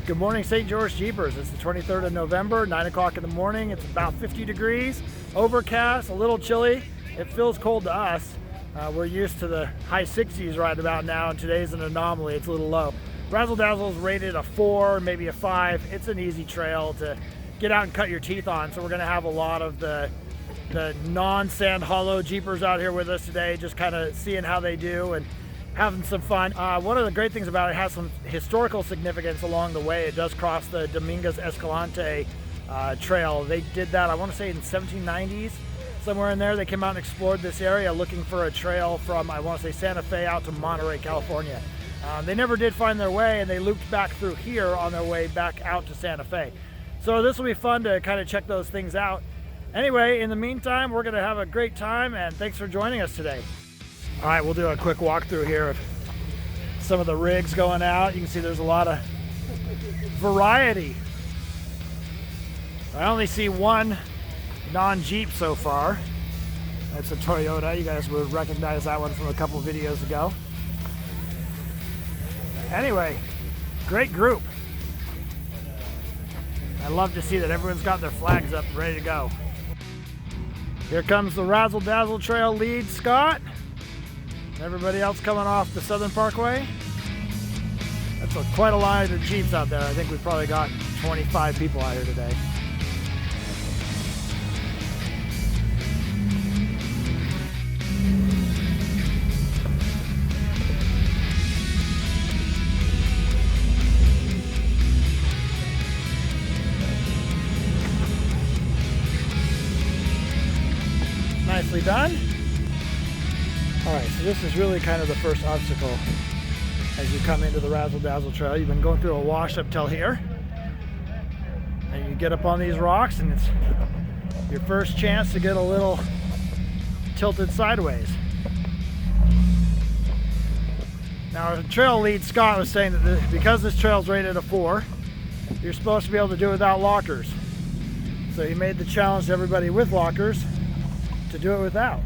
Good morning, St. George Jeepers. It's the 23rd of November, 9 o'clock in the morning. It's about 50 degrees, overcast, a little chilly. It feels cold to us. We're used to the high 60s right about now, and today's an anomaly. It's a little low. Razzle Dazzle is rated a 4, maybe a 5. It's an easy trail to get out and cut your teeth on, so we're going to have a lot of the non-sand hollow Jeepers out here with us today, just kind of seeing how they do and having some fun. One of the great things about it has some historical significance along the way. It does cross the Dominguez Escalante trail. They did that, I want to say, in the 1790s, somewhere in there. They came out and explored this area looking for a trail from, I want to say, Santa Fe out to Monterey, California. They never did find their way, and they looped back through here on their way back out to Santa Fe. So this will be fun to kind of check those things out. Anyway, in the meantime, we're going to have a great time, and thanks for joining us today. All right, we'll do a quick walkthrough here of some of the rigs going out. You can see there's a lot of variety. I only see one non-Jeep so far. That's a Toyota. You guys would recognize that one from a couple videos ago. Anyway, great group. I love to see that everyone's got their flags up ready to go. Here comes the Razzle Dazzle Trail lead, Scott. Everybody else coming off the Southern Parkway. That's quite a line of Jeeps out there. I think we've probably got 25 people out here today. Nicely done. All right, so this is really kind of the first obstacle as you come into the Razzle Dazzle Trail. You've been going through a wash up till here, and you get up on these rocks, and it's your first chance to get a little tilted sideways. Now, the trail lead, Scott, was saying that because this trail is rated a 4, you're supposed to be able to do it without lockers. So he made the challenge to everybody with lockers to do it without.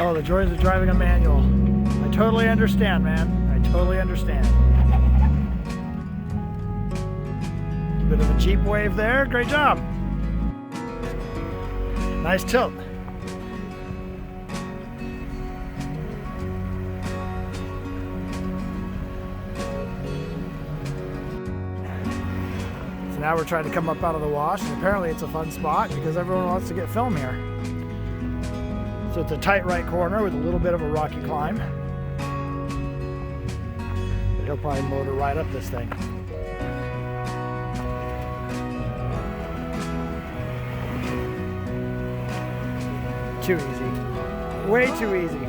Oh, the joys of driving a manual. I totally understand, man. I totally understand. A bit of a Jeep wave there. Great job. Nice tilt. So now we're trying to come up out of the wash, and apparently it's a fun spot because everyone wants to get film here. So it's a tight right corner with a little bit of a rocky climb. But he'll probably motor right up this thing. Too easy. Way too easy.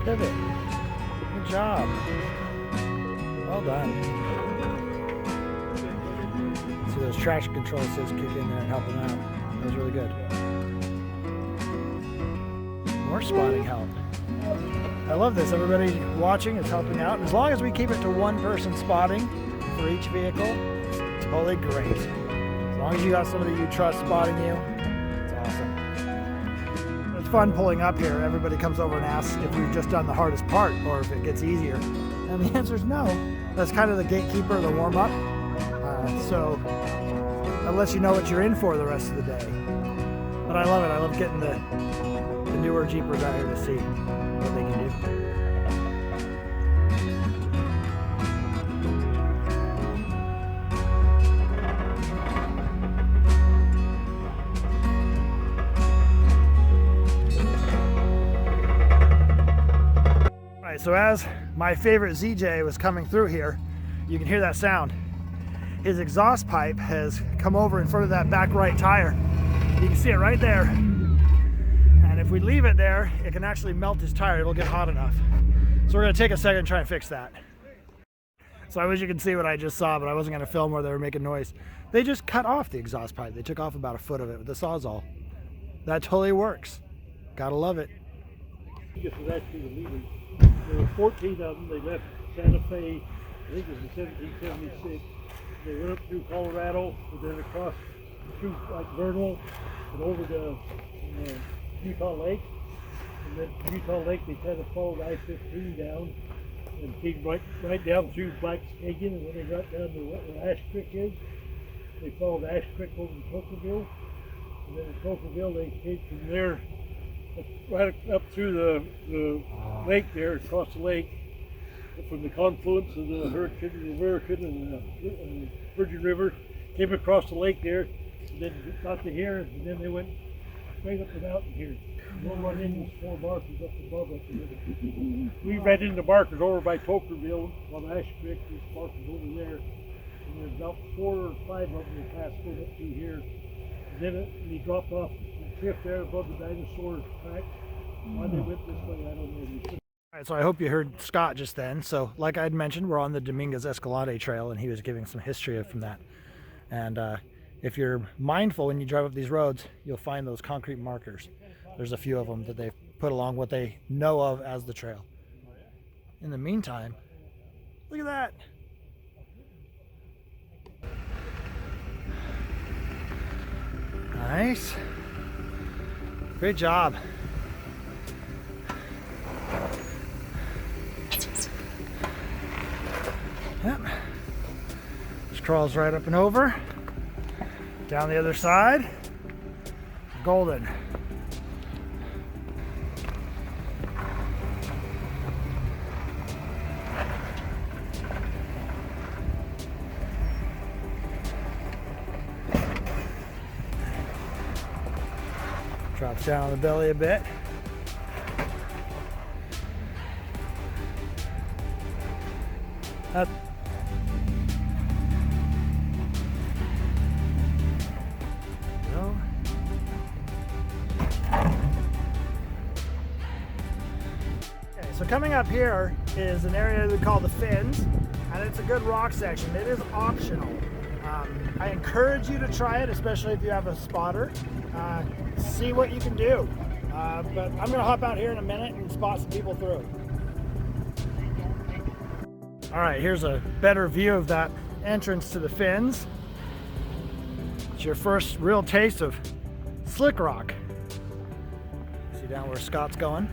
Pivot. Good job. Well done. See those traction control assist kick in there and help him out. That was really good. More spotting help. I love this. Everybody watching is helping out. As long as we keep it to one person spotting for each vehicle, it's totally great. As long as you got somebody you trust spotting you, it's awesome. It's fun pulling up here. Everybody comes over and asks if we've just done the hardest part or if it gets easier. And the answer is no. That's kind of the gatekeeper, the warm-up. So that lets you know what you're in for the rest of the day. But I love it. I love getting the newer Jeepers out here to see what they can do. So as my favorite ZJ was coming through here, you can hear that sound. His exhaust pipe has come over in front of that back right tire. You can see it right there. And if we leave it there, it can actually melt his tire. It'll get hot enough. So we're gonna take a second and try and fix that. So I wish you could see what I just saw, but I wasn't going to film where they were making noise. They just cut off the exhaust pipe. They took off about a foot of it with the Sawzall. That totally works. Gotta love it. This was actually the leaders. There were 14 of them. They left Santa Fe, I think it was in 1776. They went up through Colorado, and then across through like Vernal and over to Utah Lake. And then from Utah Lake, they kind of followed I-15 down and came right down through Black Skagen, and then they got down to where Ash Creek is. They followed Ash Creek over to Tocqueville, and then in Tocqueville they came from there right up through the lake there, across the lake, from the confluence of the Hurricane and the Virgin River, came across the lake there, and then got to here, and then they went straight up the mountain here. We'll run into these 4 markers up above us. We ran into markers over by Tocqueville on Ash Creek. These markers over there, and there's about 4 or 5 of them that passed going up through here. And then he dropped off the cliff there above the dinosaur track. Why they went this way, I don't know. All right, so I hope you heard Scott just then. So like I'd mentioned, we're on the Dominguez Escalante Trail, and he was giving some history from that. And if you're mindful when you drive up these roads, you'll find those concrete markers. There's a few of them that they've put along what they know of as the trail. In the meantime, look at that. Nice. Great job. Yep. Just crawls right up and over. Down the other side. Golden. Drops down on the belly a bit. Up. Go. Okay, so coming up here is an area we call the Fins, and it's a good rock section. It is optional. I encourage you to try it, especially if you have a spotter. See what you can do. But I'm gonna hop out here in a minute and spot some people through. All right, here's a better view of that entrance to the Fins. It's your first real taste of slick rock. See down where Scott's going.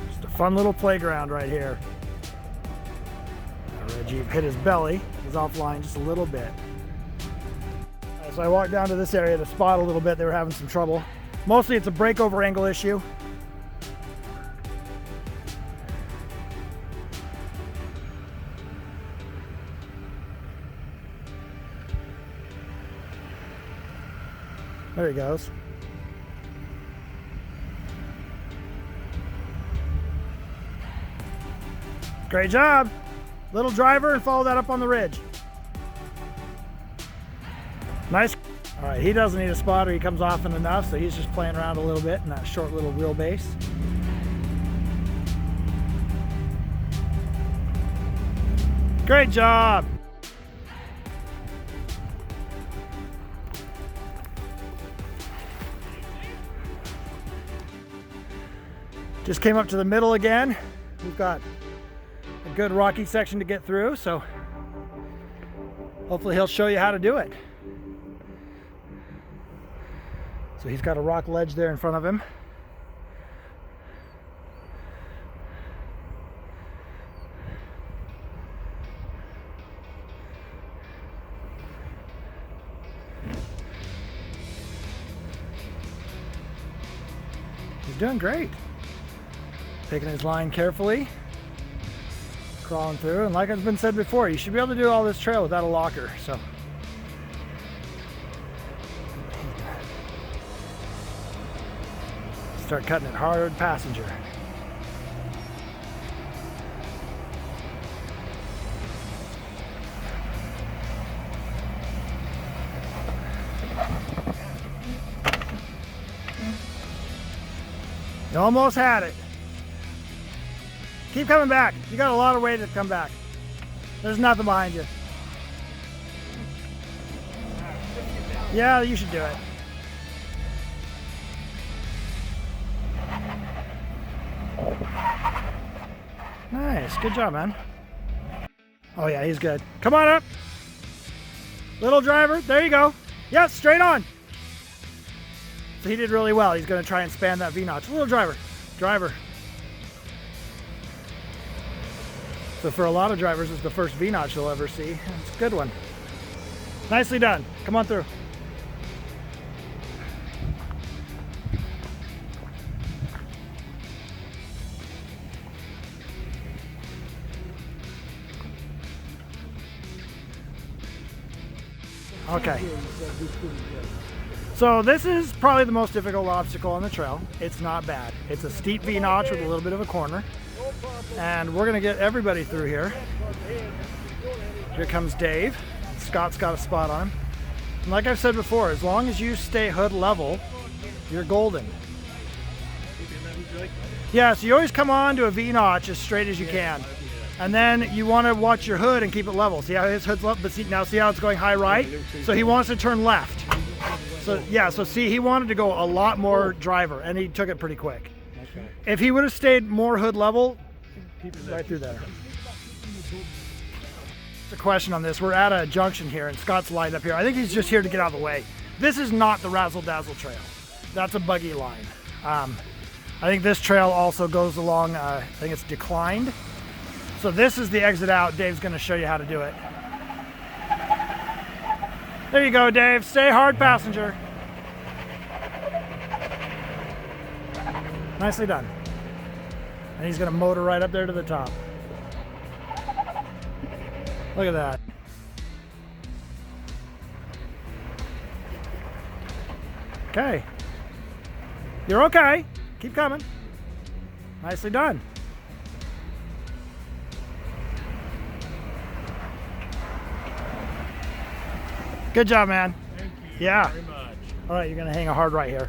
Just a fun little playground right here. Reggie hit his belly. He's offline just a little bit. So I walked down to this area to spot a little bit. They were having some trouble. Mostly it's a breakover angle issue. There he goes. Great job. Little driver, and follow that up on the ridge. Nice. All right, he doesn't need a spotter. He comes often enough, so he's just playing around a little bit in that short little wheelbase. Great job. Just came up to the middle again. We've got a good rocky section to get through, so hopefully he'll show you how to do it. So he's got a rock ledge there in front of him. He's doing great. Taking his line carefully. Crawling through, and like it's been said before, you should be able to do all this trail without a locker. So start cutting it hard passenger. You almost had it. Keep coming back. You got a lot of way to come back. There's nothing behind you. Yeah, you should do it. Nice, good job, man. Oh yeah, he's good. Come on up. Little driver, there you go. Yeah, straight on. So he did really well. He's gonna try and span that V-notch. Little driver, driver. So for a lot of drivers, it's the first V-notch you'll ever see. It's a good one. Nicely done. Come on through. Okay. So this is probably the most difficult obstacle on the trail. It's not bad. It's a steep V-notch with a little bit of a corner. And we're gonna get everybody through here. Here comes Dave. Scott's got a spot on him. And like I've said before, as long as you stay hood level, you're golden. Yeah, so you always come on to a V-notch as straight as you can. And then you want to watch your hood and keep it level. See how his hood's level? But see, now see how it's going high right? So he wants to turn left. So yeah, so see, he wanted to go a lot more driver, and he took it pretty quick. Okay. If he would have stayed more hood level, right through there. There's a question on this. We're at a junction here, and Scott's lined up here. I think he's just here to get out of the way. This is not the Razzle Dazzle trail. That's a buggy line. I think this trail also goes along, I think it's declined. So this is the exit out. Dave's gonna show you how to do it. There you go, Dave. Stay hard passenger. Nicely done. And he's gonna motor right up there to the top. Look at that. Okay. You're okay. Keep coming. Nicely done. Good job, man. Thank you yeah. very much. All right, you're gonna hang a hard right here.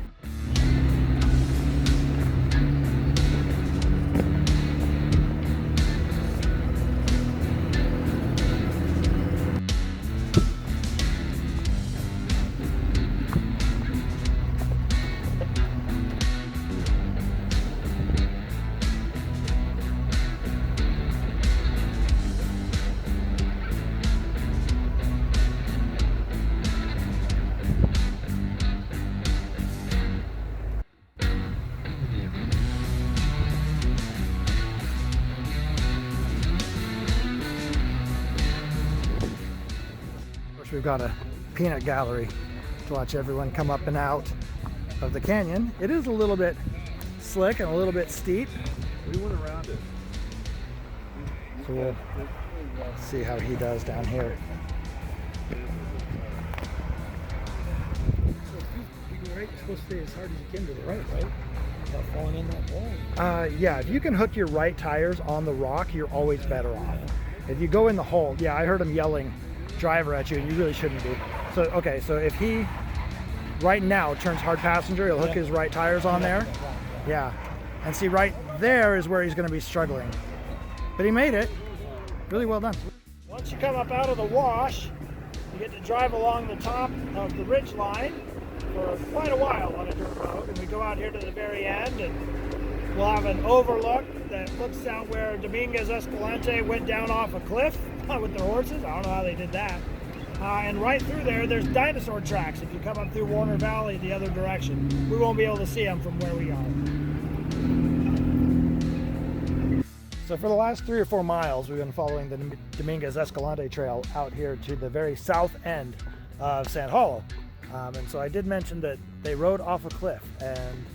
We've got a peanut gallery to watch everyone come up and out of the canyon. It is a little bit slick and a little bit steep. We went around it. So we'll see how he does down here. So if you go right, you're supposed to stay as hard as you can to the right, right? Without falling in that hole. Yeah, if you can hook your right tires on the rock, you're always better off. If you go in the hole, yeah, I heard him yelling driver at you, and you really shouldn't be. So okay, so if he right now turns hard passenger, he'll hook his right tires on there. Yeah, and see right there is where he's going to be struggling, but he made it. Really well done. Once you come up out of the wash, you get to drive along the top of the ridge line for quite a while on a dirt road, and we go out here to the very end, and we'll have an overlook that looks out where Dominguez Escalante went down off a cliff with their horses. I don't know how they did that. And right through there's dinosaur tracks if you come up through Warner Valley the other direction. We won't be able to see them from where we are. So for the last 3 or 4 miles, we've been following the Dominguez Escalante trail out here to the very south end of Sand Hollow. And so I did mention that they rode off a cliff, and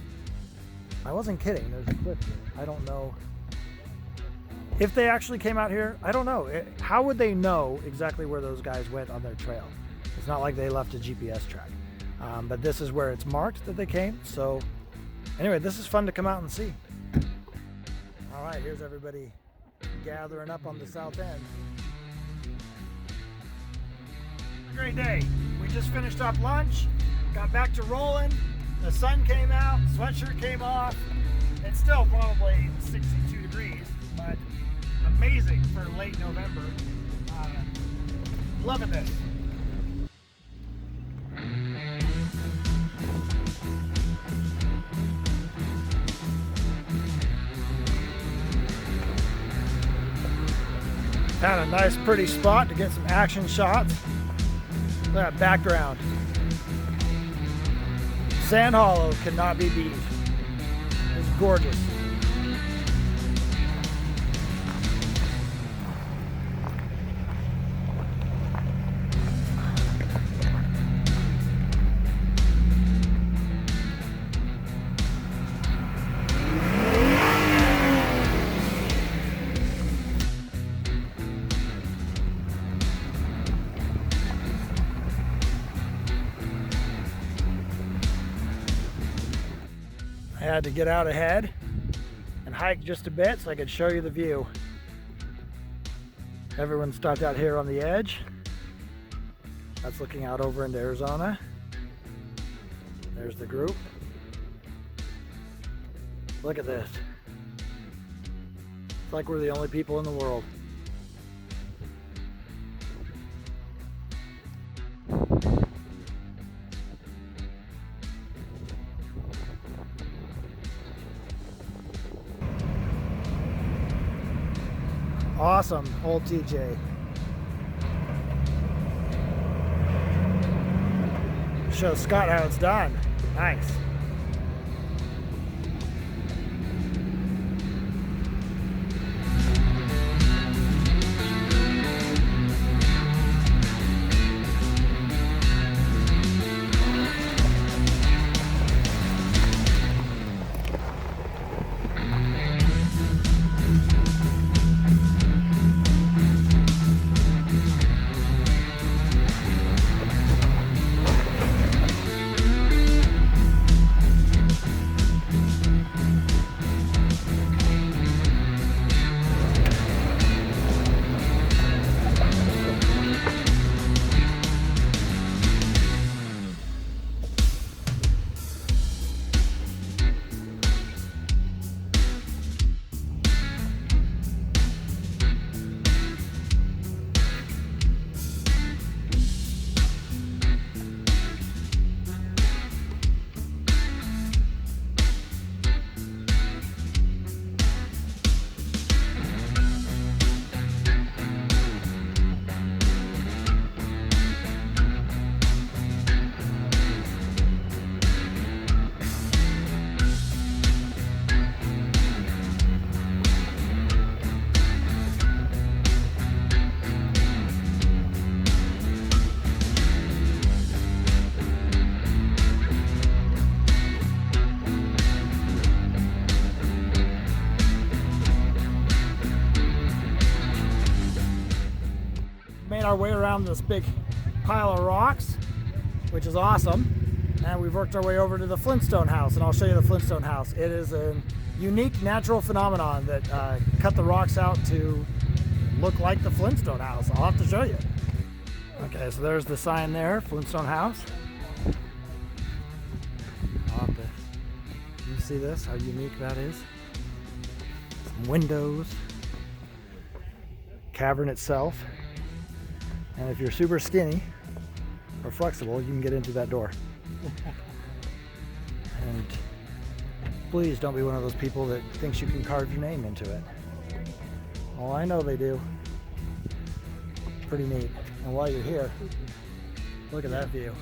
I wasn't kidding. There's a cliff here. I don't know if they actually came out here. I don't know. How would they know exactly where those guys went on their trail? It's not like they left a GPS track. But this is where it's marked that they came. So anyway, this is fun to come out and see. All right, here's everybody gathering up on the south end. A great day. We just finished up lunch, got back to rolling. The sun came out, sweatshirt came off. It's still probably 62 degrees, but amazing for late November. Loving this. Found a nice pretty spot to get some action shots. Look at that background. Sand Hollow cannot be beat. It's gorgeous. I had to get out ahead and hike just a bit so I could show you the view. Everyone stopped out here on the edge. That's looking out over into Arizona. There's the group. Look at this. It's like we're the only people in the world. Awesome, old TJ. Show Scott how it's done. Nice. Made our way around this big pile of rocks, which is awesome. And we've worked our way over to the Flintstone house, and I'll show you the Flintstone house. It is a unique natural phenomenon that cut the rocks out to look like the Flintstone house. I'll have to show you. Okay, so there's the sign there, Flintstone house. You see this, how unique that is? Some windows, cavern itself. And if you're super skinny or flexible, you can get into that door. And please don't be one of those people that thinks you can carve your name into it. Oh, I know they do. Pretty neat. And while you're here, look at that view.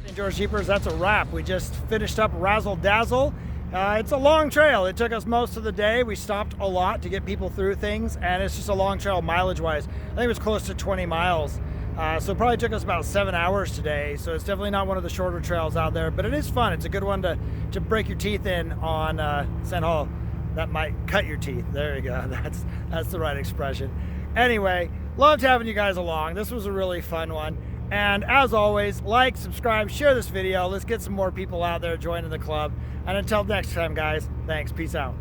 St. George Jeepers, that's a wrap. We just finished up Razzle Dazzle. It's a long trail. It took us most of the day. We stopped a lot to get people through things, and it's just a long trail mileage-wise. I think it was close to 20 miles. So it probably took us about 7 hours today. So it's definitely not one of the shorter trails out there, but it is fun. It's a good one to break your teeth in on Sand Hollow. That might cut your teeth. There you go. That's the right expression. Anyway, loved having you guys along. This was a really fun one. And as always, like, subscribe, share this video. Let's get some more people out there joining the club. And until next time, guys, thanks. Peace out.